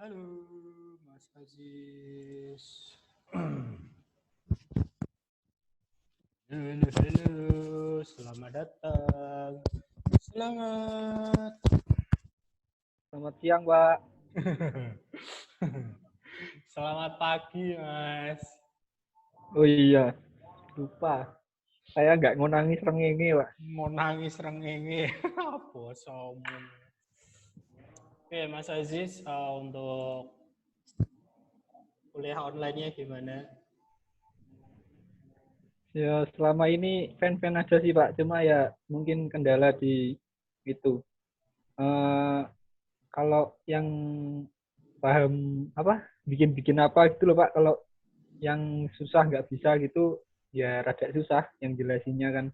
Halo, Mas Aziz. Halo, halo, selamat datang. Selamat. Selamat siang, Pak. Selamat pagi, Mas. Oh iya, lupa. Saya nggak ngonangi srengenge, Pak. Mau nangis rengenge. Apa sombong. Oke, Mas Aziz, untuk kuliah online-nya gimana? Ya, selama ini fan-fan aja sih, Pak. Cuma ya mungkin kendala di itu. Eh Kalau yang paham apa, bikin-bikin apa gitu loh, Pak. Kalau yang susah nggak bisa gitu, ya rada susah yang jelasinnya kan.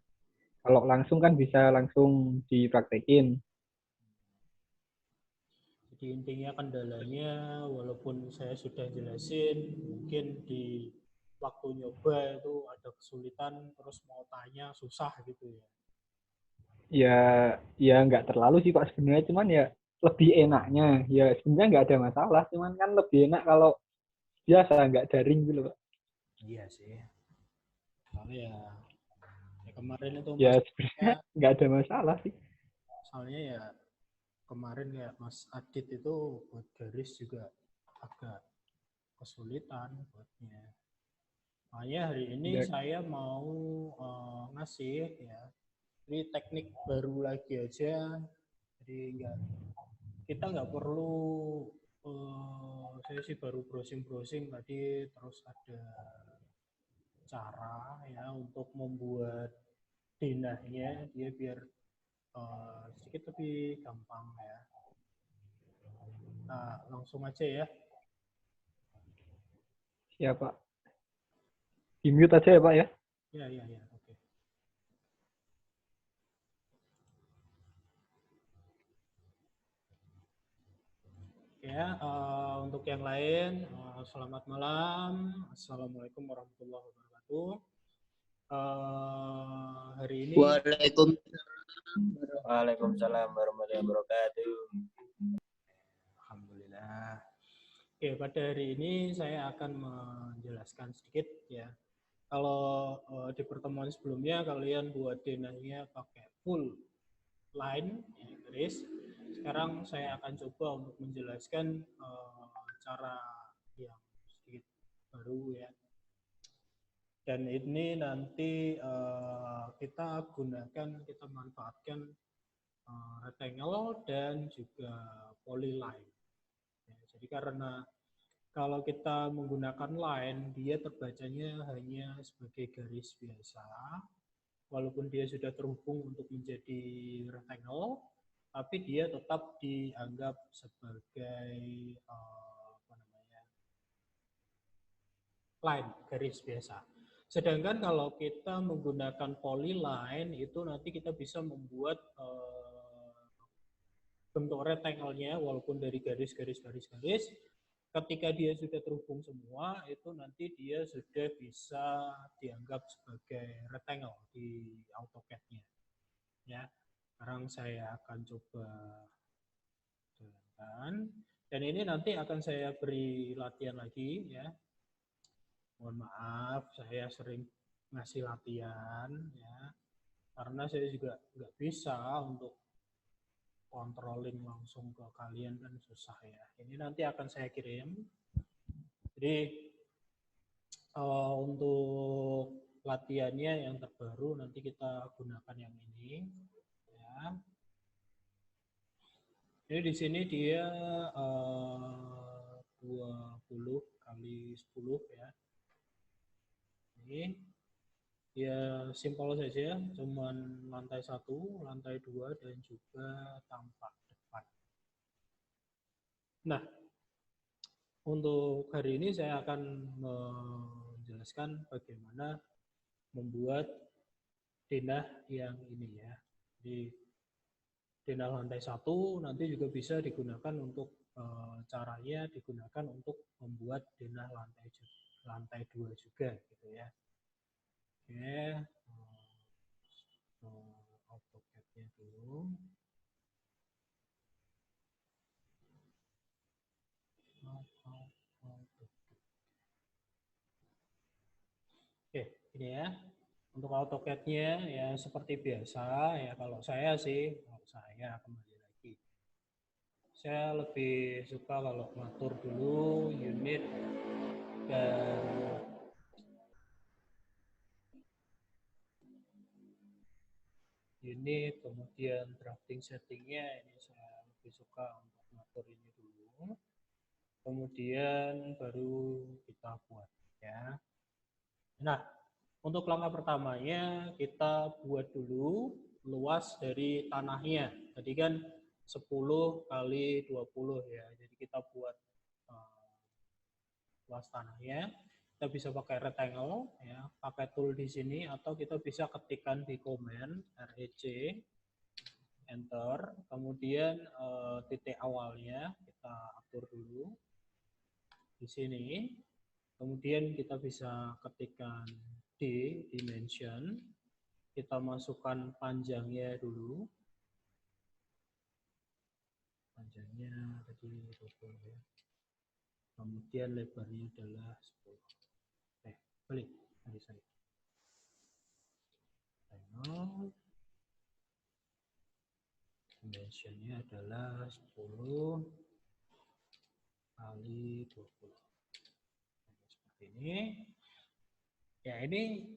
Kalau langsung kan bisa langsung dipraktekin. Jadi intinya kendalanya, walaupun saya sudah jelasin, mungkin di waktu nyoba itu ada kesulitan, terus mau tanya susah gitu ya. Ya, ya nggak terlalu sih, Pak, sebenarnya. Cuman ya lebih enaknya. Ya sebenarnya nggak ada masalah. Cuman kan lebih enak kalau biasa nggak daring gitu Pak. Iya sih. Soalnya ya kemarin itu Ya masalahnya, sebenarnya nggak ada masalah sih. soalnya ya kemarin kayak Mas Adit itu buat garis juga agak kesulitan buatnya. Makanya hari ini Ya, saya mau ngasih ya, ini teknik baru lagi aja. Jadi kita nggak perlu, saya sih baru browsing-browsing tadi, terus ada cara ya untuk membuat denahnya dia biar sedikit lebih gampang ya. Nah, langsung aja ya. ya Pak. Di mute aja ya Pak ya. Ya, ya, ya. Oke. Ya, untuk yang lain, selamat malam. Assalamualaikum warahmatullahi wabarakatuh. Hari ini, Waalaikumsalam warahmatullahi wabarakatuh. alhamdulillah. Oke, pada hari ini saya akan menjelaskan sedikit ya. Kalau di pertemuan sebelumnya kalian buat denahnya pakai full line, ya, garis. Sekarang saya akan coba untuk menjelaskan cara yang sedikit baru ya. Dan ini nanti kita manfaatkan rectangle dan juga polyline. Ya, jadi karena kalau kita menggunakan line, dia terbacanya hanya sebagai garis biasa, walaupun dia sudah terhubung untuk menjadi rectangle, tapi dia tetap dianggap sebagai apa namanya, line, garis biasa. Sedangkan kalau kita menggunakan polyline, itu nanti kita bisa membuat bentuk rectangle-nya walaupun dari garis-garis-garis-garis, ketika dia sudah terhubung semua, itu nanti dia sudah bisa dianggap sebagai rectangle di AutoCAD-nya. Ya, sekarang saya akan coba jalankan. Dan ini nanti akan saya beri latihan lagi ya. Mohon maaf, saya sering ngasih latihan ya, karena saya juga nggak bisa untuk controlling langsung ke kalian kan susah ya. Ini nanti akan saya kirim. Jadi untuk latihannya yang terbaru nanti kita gunakan yang ini ya. Ini di sini dia 20 kali 10 ya. Ini ya simpel saja, cuman lantai 1, lantai 2 dan juga tampak depan. Nah, untuk hari ini saya akan menjelaskan bagaimana membuat denah yang ini ya. Jadi denah lantai 1 nanti juga bisa digunakan untuk caranya digunakan untuk membuat denah lantai 2 juga gitu ya. Oke, AutoCAD-nya dulu. Ini ya. Untuk AutoCAD-nya ya seperti biasa ya, kalau saya kembali lagi. Saya lebih suka kalau ngatur dulu unit dan kemudian drafting settingnya ini saya lebih suka untuk ngatur ini dulu. Kemudian baru kita buat ya. Nah, untuk langkah pertamanya kita buat dulu luas dari tanahnya. Tadi kan 10 kali 20 ya. Jadi kita buat luas tanahnya. Kita bisa pakai rectangle ya, pakai tool di sini, atau kita bisa ketikkan di command REC enter, kemudian titik awalnya kita atur dulu di sini. Kemudian kita bisa ketikkan D dimension, kita masukkan panjangnya dulu. Panjangnya tadi 20 ya. Kemudian lebarnya adalah 10. Balik. Sorry. Dimensionnya adalah 10 kali 20. Seperti ini. Ya, ini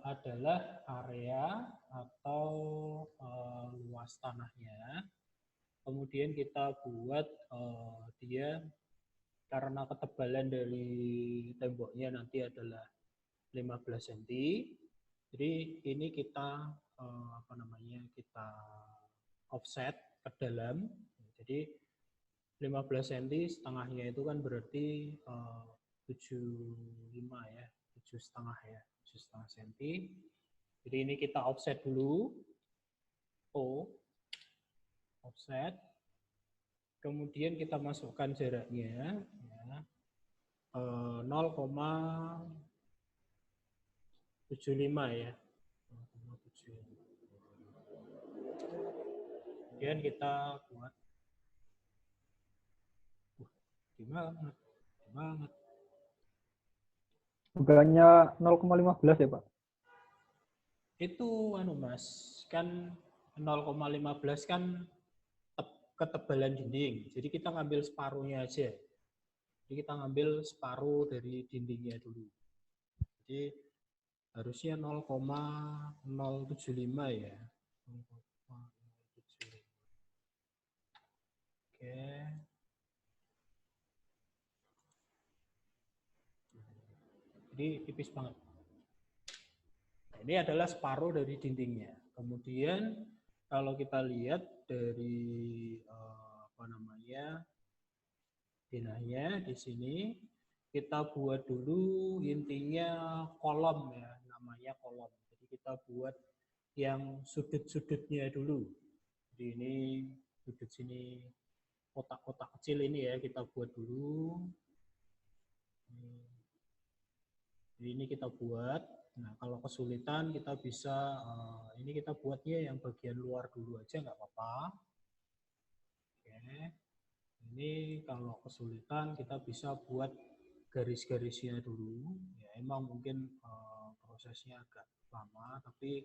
adalah area atau luas tanahnya. Kemudian kita buat dia, karena ketebalan dari temboknya nanti adalah 15 cm. Jadi ini kita kita offset ke dalam. Jadi 15 cm setengahnya itu kan berarti 75 ya, 7,5 ya, 7,5 cm. Jadi ini kita offset dulu, offset. Kemudian kita masukkan jaraknya ya, 0,75 ya. 0,75. Kemudian kita buat gimana? Bukannya 0,15 ya, Pak? Itu Mas, kan 0,15 kan ketebalan dinding. Jadi kita ngambil separuhnya aja. Jadi kita ngambil separuh dari dindingnya dulu. Jadi harusnya 0,075 ya. 0,075. Oke. Jadi tipis banget. Nah, ini adalah separuh dari dindingnya. Kemudian kalau kita lihat dari denahnya di sini, kita buat dulu intinya kolom ya, namanya kolom. Jadi kita buat yang sudut-sudutnya dulu. Jadi ini sudut sini, kotak-kotak kecil ini ya, kita buat dulu. Jadi ini kita buat. Nah, kalau kesulitan kita bisa, ini kita buatnya yang bagian luar dulu aja, nggak apa-apa. Oke. Ini kalau kesulitan kita bisa buat garis-garisnya dulu. Ya, emang mungkin prosesnya agak lama, tapi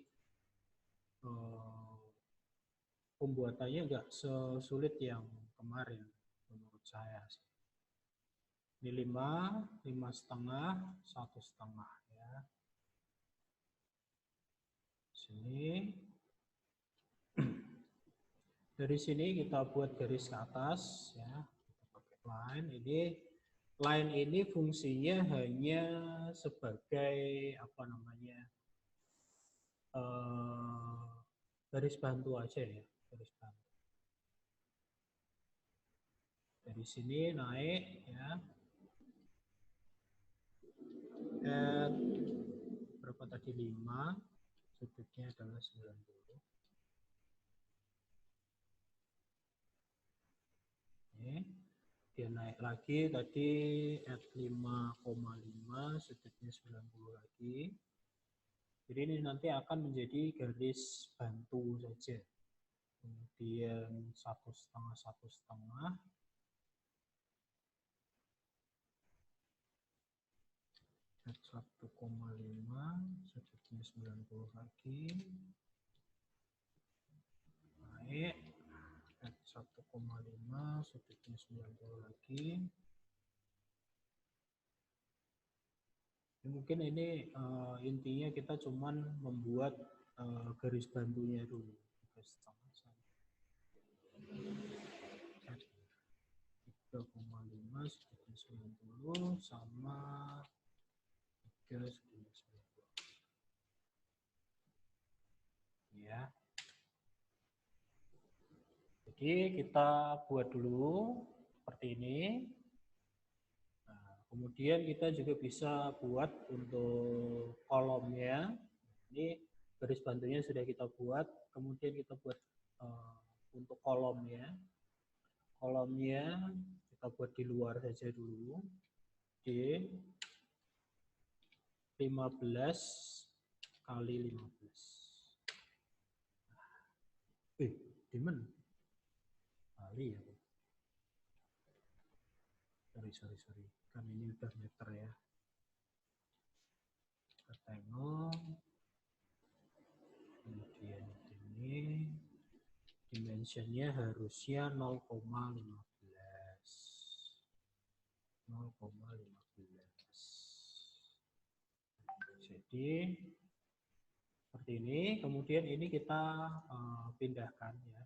pembuatannya nggak sesulit yang kemarin menurut saya sih. Ini 5,5, 1,5 ya. Sini. Dari sini kita buat garis ke atas ya. Kita pakai line ini. Line ini fungsinya hanya sebagai garis bantu aja ya, garis bantu. Dari sini naik ya. Dan berapa tadi, 5, sudutnya adalah 90. Oke. Dia naik lagi tadi at 5,5, sudutnya 90 lagi. Jadi ini nanti akan menjadi garis bantu saja. Kemudian 1,5, 1,5. 1,5 sudutnya 90 lagi. Naik. 1,5 sudutnya 90 lagi. Mungkin ini intinya kita cuman membuat garis bantunya dulu. 3,5 sudutnya 90 sama 3 sudutnya 90. Ya. Jadi kita buat dulu seperti ini. Nah, kemudian kita juga bisa buat untuk kolomnya. Ini garis bantunya sudah kita buat. Kemudian kita buat untuk kolomnya. Kolomnya kita buat di luar saja dulu. D 15 kali 15. Dimen kali ya. Sorry. Kan ini udah meter ya. Kita tengok. Kemudian ini dimensionnya harusnya 0,15. 0,15. Jadi seperti ini. Kemudian ini kita pindahkan ya.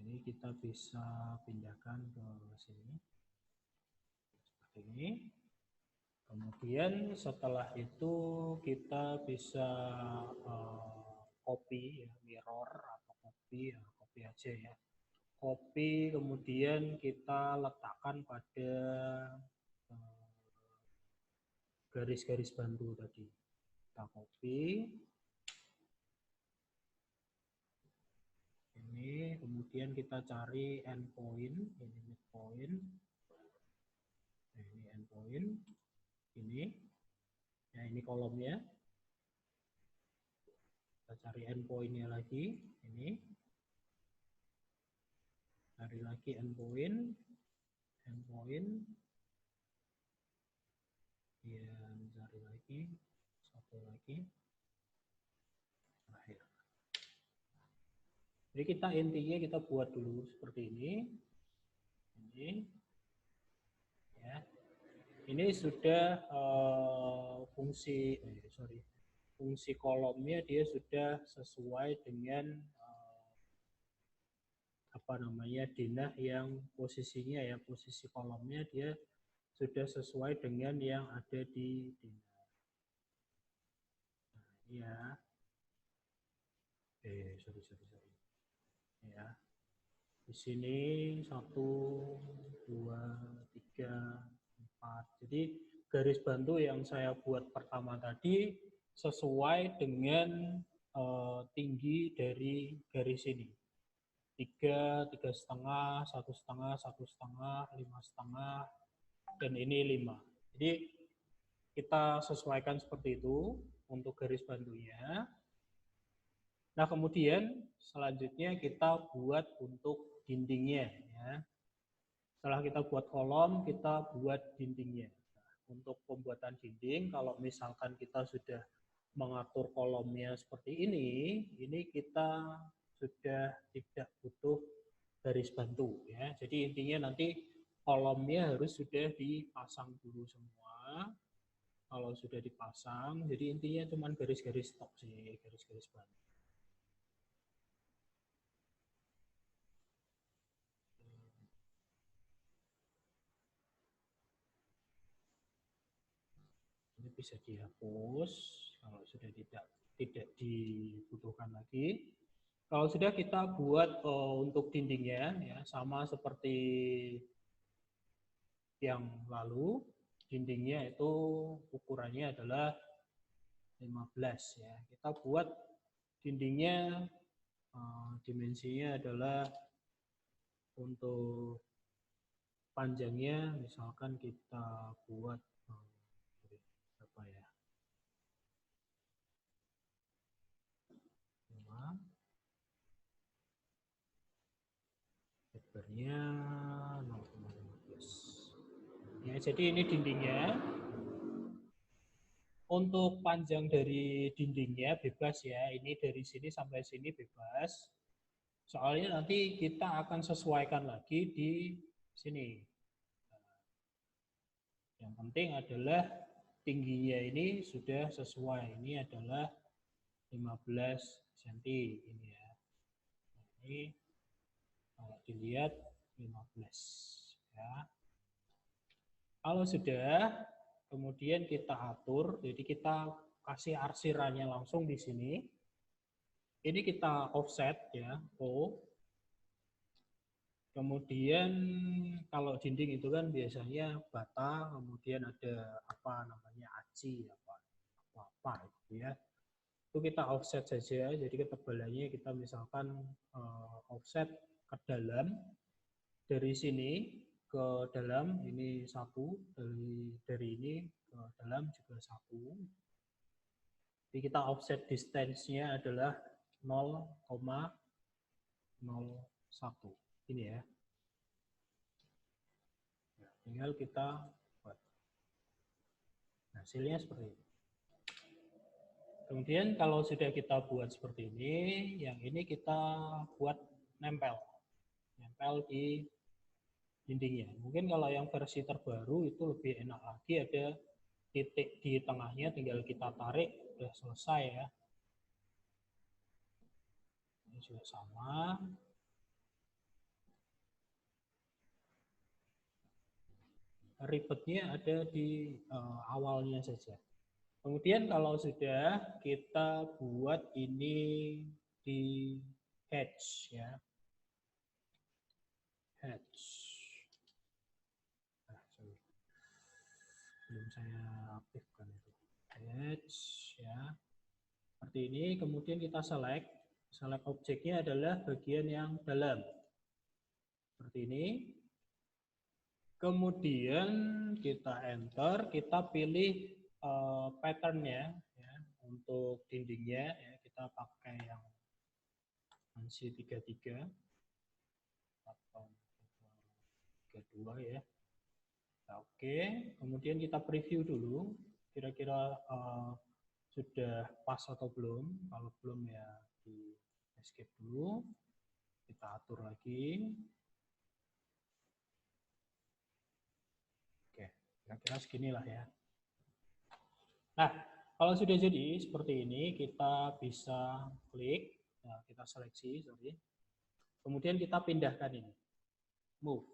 Ini kita bisa pindahkan ke sini seperti ini. Kemudian setelah itu kita bisa copy ya, mirror atau copy ya, copy aja ya. Copy kemudian kita letakkan pada garis-garis bantu tadi. Kita copy. Ini kemudian kita cari endpoint, ini midpoint. Nah, ini endpoint. Ini. Ya, ini kolomnya. Kita cari endpoint-nya lagi, ini. Cari lagi endpoint. Ya, cari lagi. Satu lagi. Terakhir. Jadi kita intinya kita buat dulu seperti ini. Ini. Ya. Ini sudah fungsi kolomnya dia sudah sesuai dengan denah yang posisinya ya, posisi kolomnya dia sudah sesuai dengan yang ada di denah. Nah, ya. Sorry. Ya. Di sini 1, 2, 3, 4. Jadi garis bantu yang saya buat pertama tadi sesuai dengan tinggi dari garis ini. 3, 3,5, 1,5, 1,5, 5,5, dan ini 5. Jadi kita sesuaikan seperti itu untuk garis bantunya. Nah, kemudian selanjutnya kita buat untuk dindingnya ya. Setelah kita buat kolom, kita buat dindingnya. Nah, untuk pembuatan dinding, kalau misalkan kita sudah mengatur kolomnya seperti ini kita sudah tidak butuh garis bantu ya. Jadi intinya nanti kolomnya harus sudah dipasang dulu semua. Kalau sudah dipasang, jadi intinya cuma garis-garis top sih, garis-garis bantu. Ini bisa dihapus kalau sudah tidak dibutuhkan lagi. Kalau sudah kita buat untuk dindingnya ya sama seperti yang lalu, dindingnya itu ukurannya adalah 15 ya. Kita buat dindingnya dimensinya adalah untuk panjangnya misalkan kita buat berapa ya? 5. Lebarnya Misalnya 0,15. Ya, jadi ini dindingnya. Untuk panjang dari dindingnya bebas ya. Ini dari sini sampai sini bebas. Soalnya nanti kita akan sesuaikan lagi di sini. Yang penting adalah tingginya ini sudah sesuai. Ini adalah 15 cm ini ya. Ini kalau dilihat 15 ya. Kalau sudah, kemudian kita atur, jadi kita kasih arsirannya langsung di sini. Ini kita offset ya, O. Kemudian kalau dinding itu kan biasanya bata, kemudian ada apa namanya aci, apa gitu ya. Itu kita offset saja, jadi ketebalannya kita misalkan offset ke dalam, dari sini ke dalam ini 1, dari ini ke dalam juga 1. Jadi kita offset distance-nya adalah 0,01. Ini ya. Nah, tinggal kita buat. Hasilnya seperti ini. Kemudian kalau sudah kita buat seperti ini, yang ini kita buat nempel. Nempel di dindingnya. Mungkin kalau yang versi terbaru itu lebih enak lagi, ada titik di tengahnya, tinggal kita tarik, udah selesai ya. Ini juga sama. Ribetnya ada di awalnya saja. Kemudian kalau sudah, kita buat ini di hatch ya. Hatch. Belum saya aktifkan itu. Hatch ya. Seperti ini, kemudian kita select. Select objeknya adalah bagian yang dalam. Seperti ini. Kemudian kita enter, kita pilih patternnya ya, untuk dindingnya ya, kita pakai yang ANSI 33 atau 32 ya. Nah, oke, kemudian kita preview dulu, kira-kira sudah pas atau belum. Kalau belum ya di escape dulu, kita atur lagi. Kira-kira seginilah ya. Nah, kalau sudah jadi seperti ini, kita bisa klik, nah, kita seleksi, sorry. Kemudian kita pindahkan ini, move,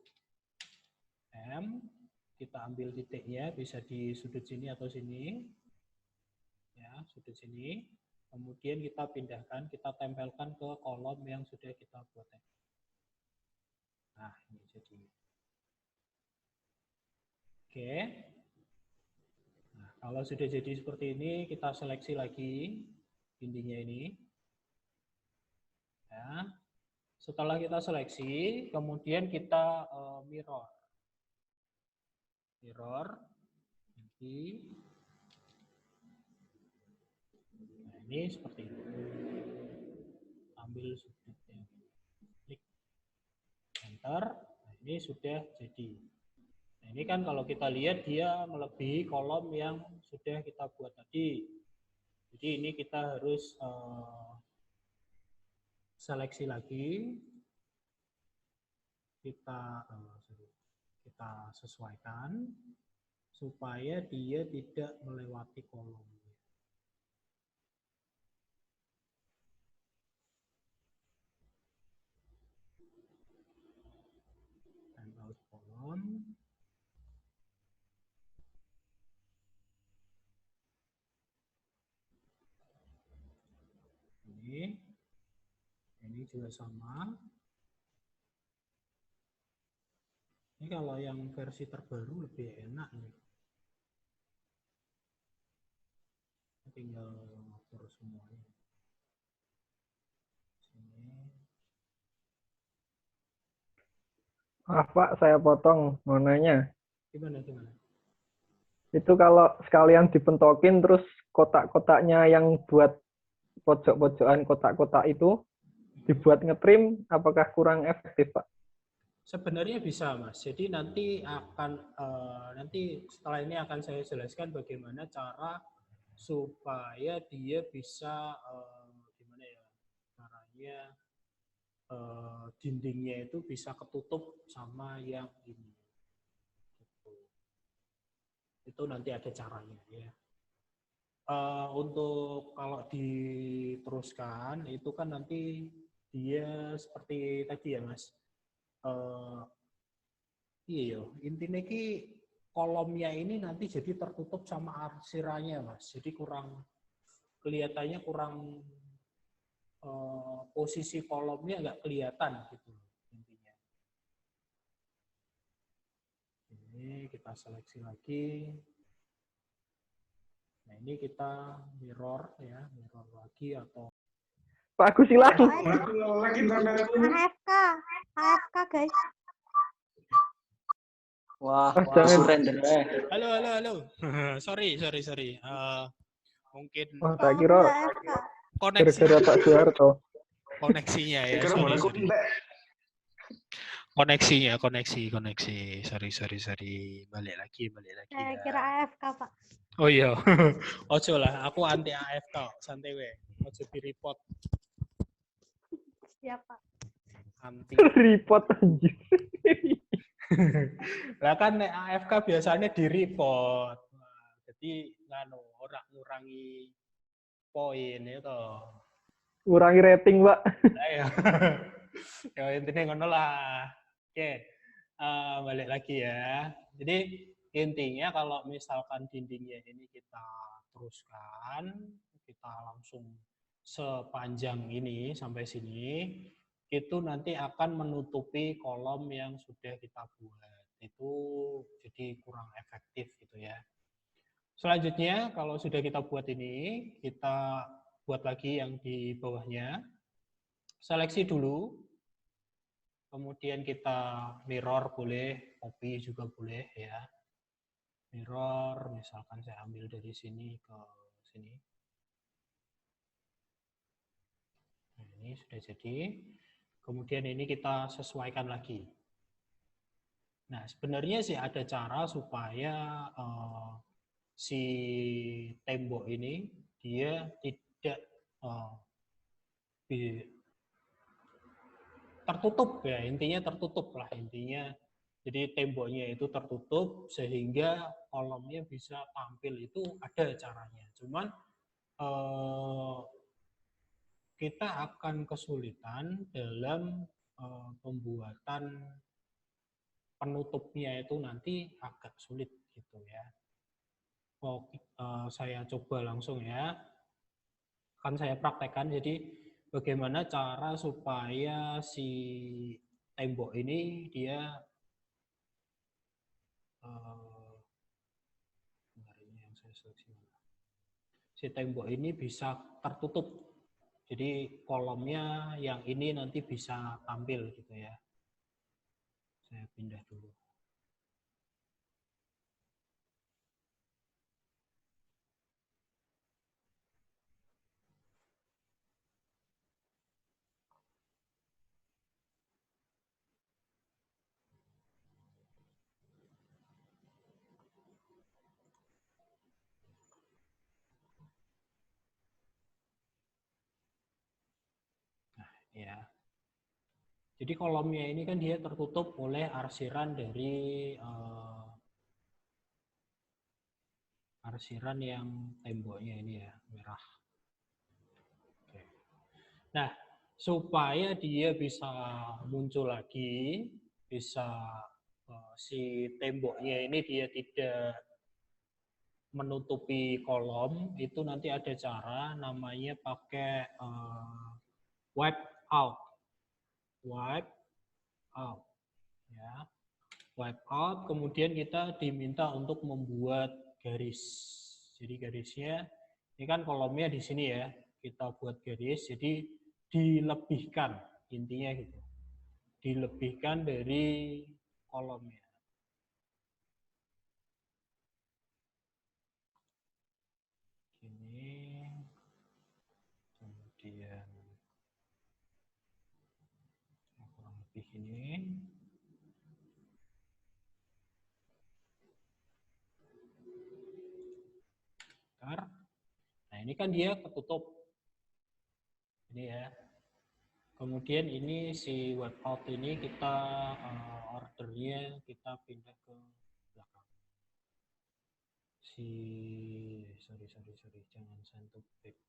M, kita ambil titiknya, bisa di sudut sini atau sini, ya, sudut sini. Kemudian kita pindahkan, kita tempelkan ke kolom yang sudah kita buat. Nah, ini jadi. Oke. Nah, kalau sudah jadi seperti ini, kita seleksi lagi dindingnya ini. Ya. Setelah kita seleksi, kemudian kita mirror. Mirror. Nanti. Nah, ini seperti ini. Ambil sudutnya. Klik. Enter. Nah, ini sudah jadi. Nah, ini kan kalau kita lihat dia melebihi kolom yang sudah kita buat tadi. Jadi ini kita harus seleksi lagi. Kita sesuaikan supaya dia tidak melewati kolom. Time out kolom. Ini juga sama. Ini kalau yang versi terbaru lebih enak nih. Tinggal ngatur semuanya. Sini. Pak, saya potong, mau nanya. Gimana? Itu kalau sekalian dipentokin terus kotak-kotaknya yang buat pojok-pojokan kotak-kotak itu dibuat ngetrim, apakah kurang efektif, Pak? Sebenarnya bisa, Mas. Jadi nanti setelah ini akan saya jelaskan bagaimana cara supaya dia bisa gimana ya caranya dindingnya itu bisa ketutup sama yang ini. Gitu. Itu nanti ada caranya ya. Untuk kalau diteruskan itu kan nanti dia seperti tadi ya, Mas. Iya, intinya ki kolomnya ini nanti jadi tertutup sama arsiranya, Mas. Jadi kelihatannya kurang posisi kolomnya nggak kelihatan gitu intinya. Ini kita seleksi lagi. Nah, ini kita mirror ya, mirror lagi atau Pak Agus hilang. AFK, AFK guys. Wah, jangan. surrender. Halo. sorry. Mungkin Oh, tak kira AFK. koneksi gara-gara Pak Soeharto. koneksinya ya. Sorry. Koneksi. Sorry. Balik lagi Saya ya. kira AFK, Pak. Oh iya. Ojo lah, aku anti AFK, santai we. Ojo di report Siapa? anti. Report anjir. Lah kan nek AFK biasanya di report. Nah, jadi nganu ora ngurangi poin itu. Kurangi rating, Pak. Ayo. Ya intinya ngono lah. Oke. Balik lagi ya. Jadi intinya kalau misalkan dindingnya ini kita teruskan, kita langsung sepanjang ini sampai sini, itu nanti akan menutupi kolom yang sudah kita buat. Itu jadi kurang efektif gitu ya. Selanjutnya kalau sudah kita buat ini, kita buat lagi yang di bawahnya. Seleksi dulu, kemudian kita mirror boleh, copy juga boleh ya. Mirror, misalkan saya ambil dari sini ke sini. Nah, ini sudah jadi. Kemudian ini kita sesuaikan lagi. Nah, sebenarnya sih ada cara supaya si tembok ini dia tidak tertutup ya, intinya tertutup lah intinya. Jadi temboknya itu tertutup sehingga kolomnya bisa tampil, itu ada caranya. Cuman kita akan kesulitan dalam pembuatan penutupnya itu nanti agak sulit gitu ya. Saya coba langsung ya. Kan saya praktekkan, jadi bagaimana cara supaya si tembok ini dia si tembok ini bisa tertutup. Jadi kolomnya yang ini nanti bisa tampil gitu ya. Saya pindah dulu. Ya. Jadi kolomnya ini kan dia tertutup oleh arsiran dari arsiran yang temboknya ini ya, merah. Oke. Nah, supaya dia bisa muncul lagi, bisa si temboknya ini dia tidak menutupi kolom, itu nanti ada cara namanya pakai wipe out. Wipe out ya. Wipe out, kemudian kita diminta untuk membuat garis. Jadi garisnya ini kan kolomnya di sini ya. Kita buat garis, jadi dilebihkan intinya gitu. Dilebihkan dari kolomnya. Ini kemudian kurang lebih ini. ini kan dia ketutup. Ini ya. Kemudian ini si web out ini kita ordernya kita pindah ke belakang. Sorry, jangan send to back.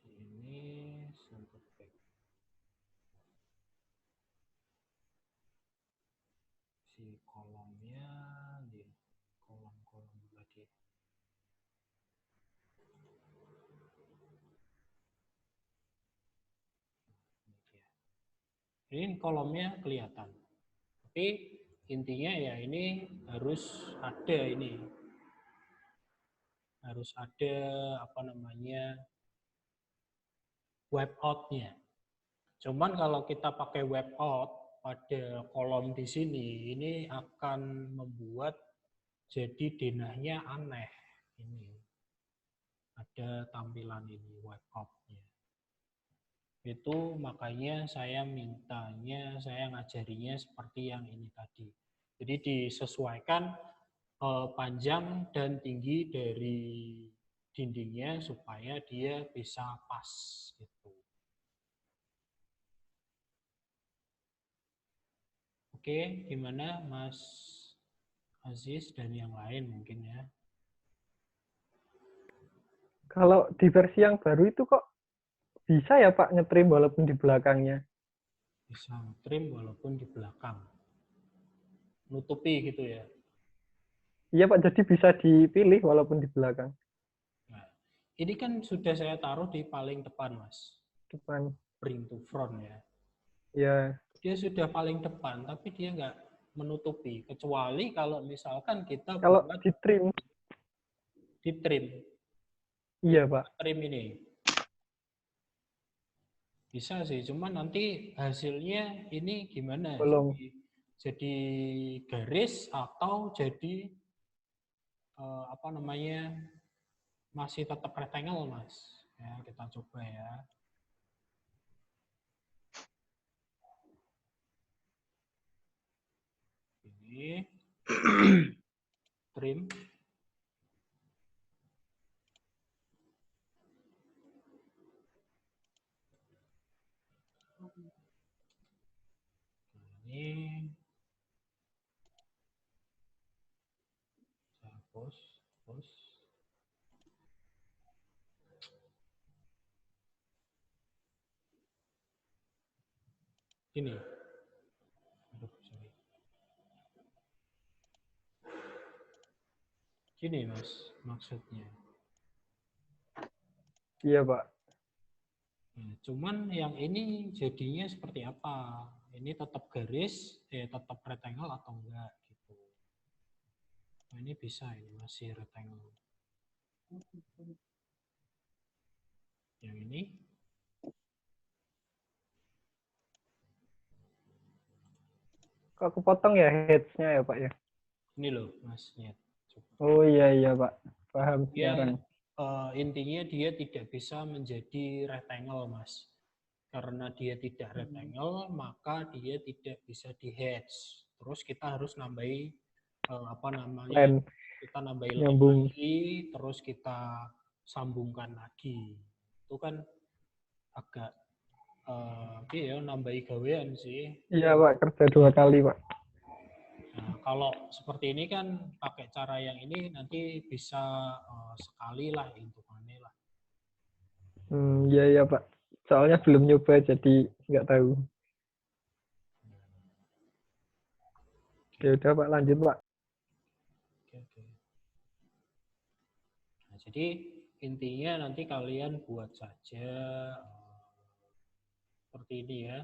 Ini send to back. Si kolomnya di kolom-kolom lagi. Ini kolomnya kelihatan. Tapi intinya ya ini harus ada ini. Harus ada apa namanya web out-nya. Cuman kalau kita pakai web out pada kolom di sini, ini akan membuat jadi denahnya aneh. Ini ada tampilan ini web out-nya. Itu makanya saya ngajarinya seperti yang ini tadi. Jadi disesuaikan panjang dan tinggi dari dindingnya supaya dia bisa pas gitu. Oke, gimana Mas Aziz dan yang lain mungkin ya? Kalau di versi yang baru itu kok bisa ya Pak ngetrim walaupun di belakangnya? Bisa trim walaupun di belakang. Nutupi gitu ya. Iya Pak, jadi bisa dipilih walaupun di belakang. Nah, ini kan sudah saya taruh di paling depan, Mas. Depan. Bring to front ya. Ya, Dia sudah paling depan, tapi dia nggak menutupi. Kecuali kalau misalkan kita kalau buat di trim. di trim. Iya Pak. Trim ini. Bisa sih, cuman nanti hasilnya ini gimana? Belum. Jadi garis atau jadi apa namanya masih tetap rectangle, Mas. Ya, kita coba ya. Ini trim. Ini saya hapus. Ini. Aduh, sorry. Gini, Mas, maksudnya. Iya Pak. Nah, cuman yang ini jadinya seperti apa? Ini tetap garis, tetap rectangle atau enggak gitu. Nah, ini bisa, ini masih rectangle. Yang ini Kok kepotong ya heads-nya ya Pak ya? ini loh, Mas. Lihat. Coba. Oh iya Pak. Paham Dia sekarang. intinya dia tidak bisa menjadi rectangle, Mas. Karena dia tidak rectangle, maka dia tidak bisa di hedge. Terus kita harus nambahi apa namanya? Len. Kita nambahi line Nyambung. lagi, terus kita sambungkan lagi. Itu kan agak ya nambahi gawean sih. Iya Pak, kerja 2 kali Pak. Nah, kalau seperti ini kan pakai cara yang ini nanti bisa sekali lah hitungannya lah. Iya Pak. Soalnya belum nyoba jadi nggak tahu. Ya udah Pak, lanjut Pak. Oke. Nah, jadi intinya nanti kalian buat saja seperti ini ya.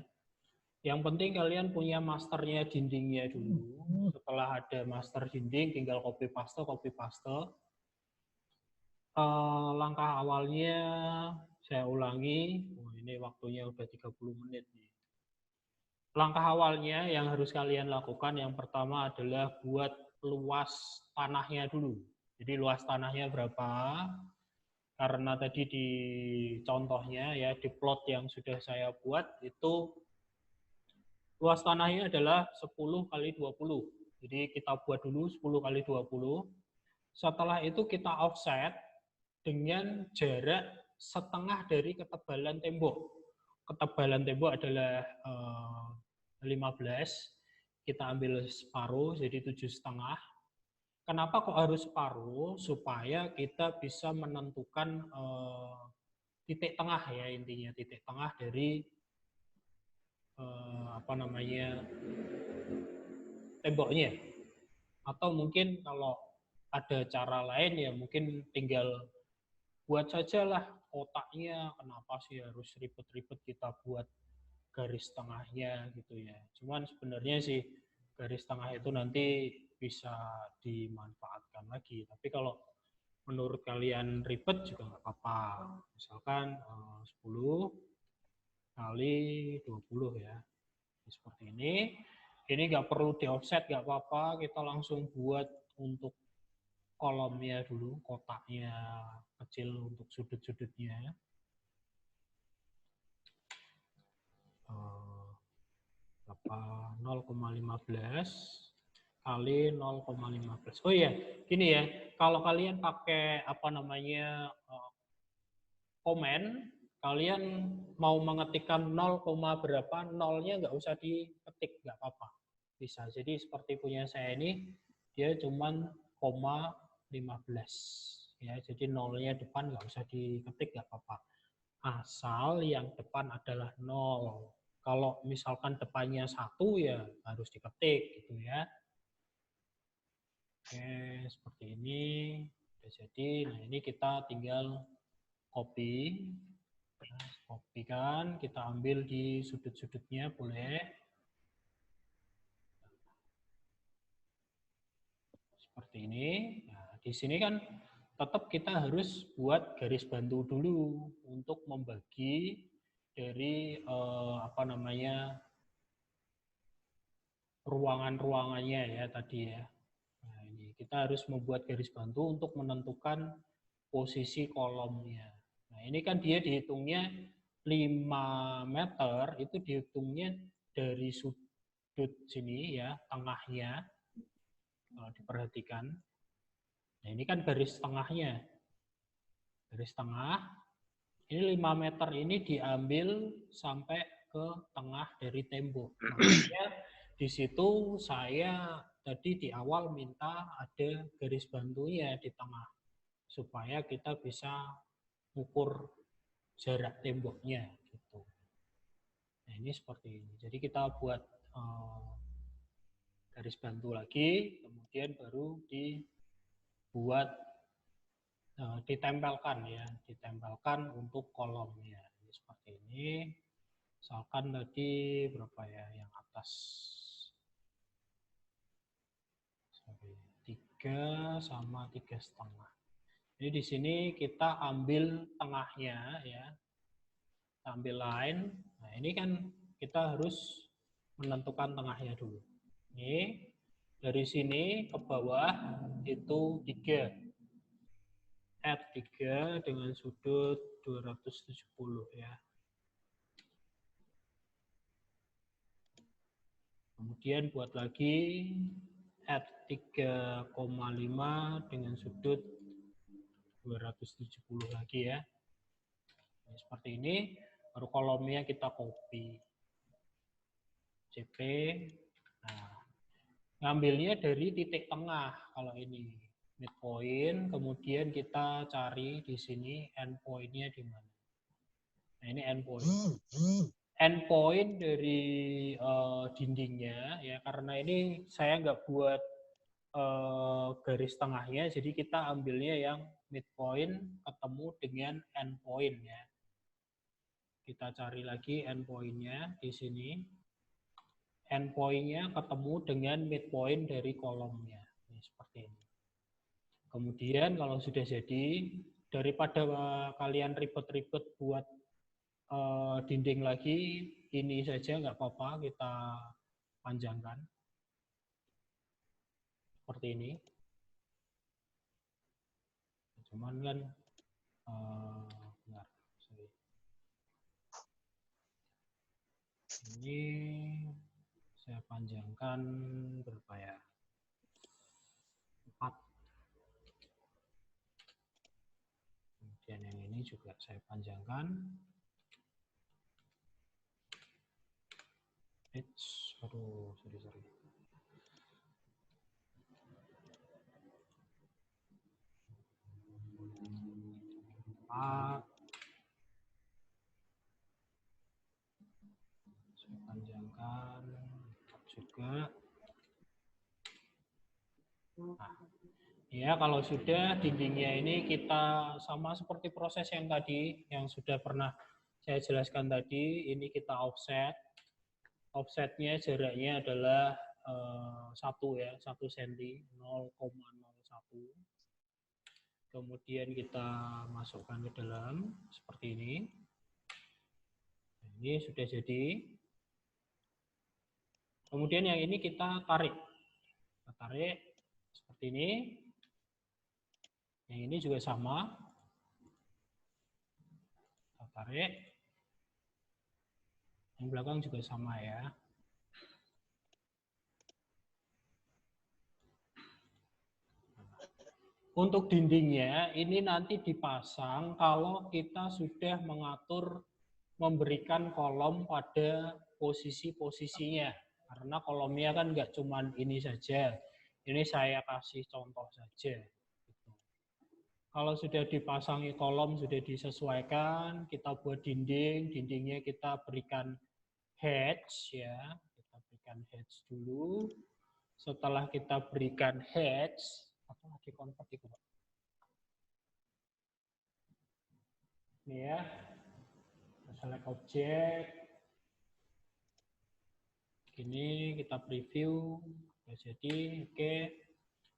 Yang penting kalian punya masternya dindingnya dulu. Setelah ada master dinding, tinggal copy paste. Langkah awalnya saya ulangi. Ini waktunya udah 30 menit nih. Langkah awalnya yang harus kalian lakukan yang pertama adalah buat luas tanahnya dulu. Jadi luas tanahnya berapa? Karena tadi di contohnya ya di plot yang sudah saya buat itu luas tanahnya adalah 10 kali 20. Jadi kita buat dulu 10 kali 20. Setelah itu kita offset dengan jarak setengah dari ketebalan tembok. Ketebalan tembok adalah 15. Kita ambil separuh, jadi 7,5. Kenapa kok harus separuh? Supaya kita bisa menentukan titik tengah ya, intinya titik tengah dari temboknya. Atau mungkin kalau ada cara lain ya mungkin tinggal buat sajalah kotaknya. Kenapa sih harus ribet-ribet kita buat garis tengahnya gitu ya. Cuman sebenarnya sih garis tengah itu nanti bisa dimanfaatkan lagi. Tapi kalau menurut kalian ribet juga nggak apa-apa. Misalkan 10 kali 20 ya. Seperti ini. Ini nggak perlu di offset, nggak apa-apa. Kita langsung buat untuk kolomnya dulu, kotaknya kecil untuk sudut-sudutnya. 0,15 kali 0,15. Oh iya, gini ya. Kalau kalian pakai komen, kalian mau mengetikkan 0, berapa, nolnya nggak usah diketik, nggak apa-apa. Bisa. Jadi seperti punya saya ini, dia cuman 0,15. Ya, jadi nolnya depan nggak usah diketik, nggak apa-apa. Asal yang depan adalah 0. Kalau misalkan depannya 1 ya harus diketik gitu ya. Oke, seperti ini. Sudah jadi. Nah, ini kita tinggal copy. Nah, kopikan, kita ambil di sudut-sudutnya boleh. Seperti ini. Nah, di sini kan tetap kita harus buat garis bantu dulu untuk membagi dari ruangan-ruangannya ya tadi ya. Nah, ini kita harus membuat garis bantu untuk menentukan posisi kolomnya. Nah, ini kan dia dihitungnya 5 meter, itu dihitungnya dari sudut sini ya, tengahnya. Kalau diperhatikan. Nah, ini kan garis tengahnya. Garis tengah. Ini 5 meter ini diambil sampai ke tengah dari tembok. Makanya di situ saya tadi di awal minta ada garis bantunya di tengah. Supaya kita bisa ukur jarak temboknya. Gitu. Nah, ini seperti ini. Jadi kita buat garis bantu lagi, kemudian baru dibuat ditempelkan ya, ditempelkan untuk kolomnya. Ini seperti ini. Misalkan tadi berapa ya yang atas? 3 sama 3,5. Jadi di sini kita ambil tengahnya ya. Ambil line. Nah, ini kan kita harus menentukan tengahnya dulu. Ini dari sini ke bawah itu 3. Add 3 dengan sudut 270 ya. Kemudian buat lagi add 3,5 dengan sudut 270 lagi ya. Nah, seperti ini, baru kolomnya kita copy. CP. Nah, ngambilnya dari titik tengah kalau ini. Midpoint, kemudian kita cari di sini endpoint-nya di mana. Nah, ini endpoint. Endpoint dari dindingnya ya, karena ini saya nggak buat garis tengahnya, jadi kita ambilnya yang midpoint ketemu dengan endpoint ya. Kita cari lagi endpoint-nya di sini. Endpoint-nya ketemu dengan midpoint dari kolomnya. Ini seperti ini. Kemudian kalau sudah jadi, daripada kalian ribet-ribet buat dinding lagi, ini saja nggak apa-apa, kita panjangkan. Seperti ini. Cuman kan, bentar, sorry. Ini saya panjangkan berapa ya? Dan yang ini juga saya panjangkan. Aduh, sorry. Saya panjangkan juga. Nah, ya kalau sudah dindingnya ini kita sama seperti proses yang tadi yang sudah pernah saya jelaskan tadi, ini kita offset. Offsetnya jaraknya adalah 1 ya, 1 cm, 0,01. Kemudian kita masukkan ke dalam seperti ini. Ini sudah jadi. Kemudian yang ini kita tarik. Kita tarik seperti ini. Yang ini juga sama. Kita tarik. Yang belakang juga sama ya. Untuk dindingnya, ini nanti dipasang kalau kita sudah mengatur, memberikan kolom pada posisi-posisinya. Karena kolomnya kan nggak cuma ini saja. Ini saya kasih contoh saja. Kalau sudah dipasangi kolom, sudah disesuaikan, kita buat dinding, dindingnya kita berikan hedge ya. Kita berikan hedge dulu. Setelah kita berikan hedge, apa lagi convert itu, Pak? Ini ya, select objek. Ini kita preview. Jadi, oke.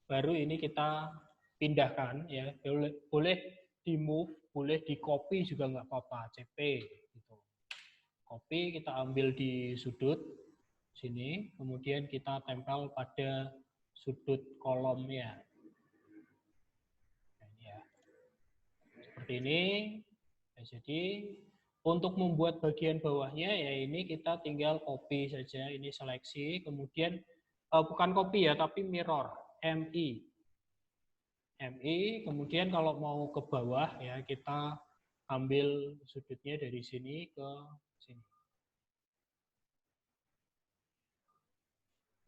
Baru ini kita pindahkan ya. Boleh di move, boleh di copy juga nggak apa-apa, CP gitu. Copy kita ambil di sudut sini, kemudian kita tempel pada sudut kolomnya. Seperti ini. Jadi untuk membuat bagian bawahnya ya ini kita tinggal copy saja, ini seleksi, kemudian bukan copy ya tapi mirror, MI, kemudian kalau mau ke bawah ya kita ambil sudutnya dari sini ke sini.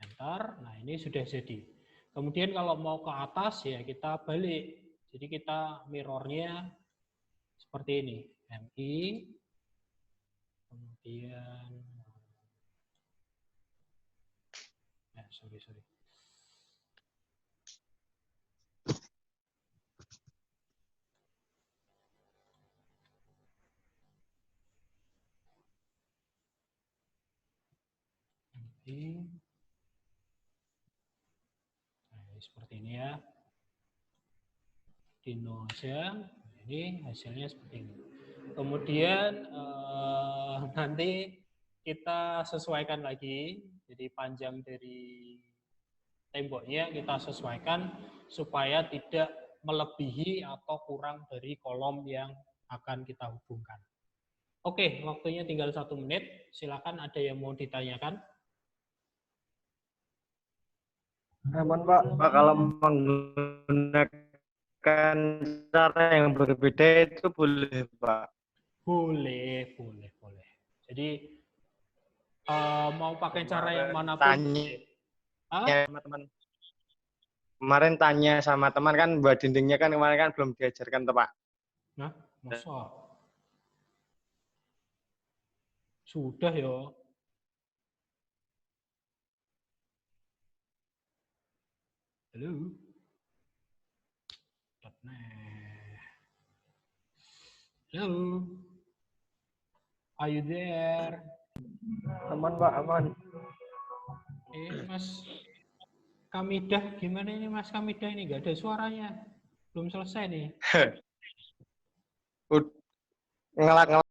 Enter, nah ini sudah jadi. Kemudian kalau mau ke atas ya kita balik, jadi kita mirrornya seperti ini, MI, kemudian, sorry. MI, nah, seperti ini ya, dino aja, ini hasilnya seperti ini. Kemudian nanti kita sesuaikan lagi, jadi panjang dari temboknya kita sesuaikan supaya tidak melebihi atau kurang dari kolom yang akan kita hubungkan. Oke, waktunya tinggal 1 menit. Silakan ada yang mau ditanyakan. Aman Pak, kalau menggunakan cara yang berbeda itu boleh Pak? Boleh. Jadi mau pakai cara yang manapun. Tanya sama teman. Kemarin tanya sama teman kan buat dindingnya kan kemarin kan belum diajarkan tuh Pak. Nah, masa? Sudah ya. Halo. Halo. Are you there? Aman Pak, aman. Mas Kamidah, gimana ini Mas Kamidah ini? Nggak ada suaranya. Belum selesai nih. Ngelak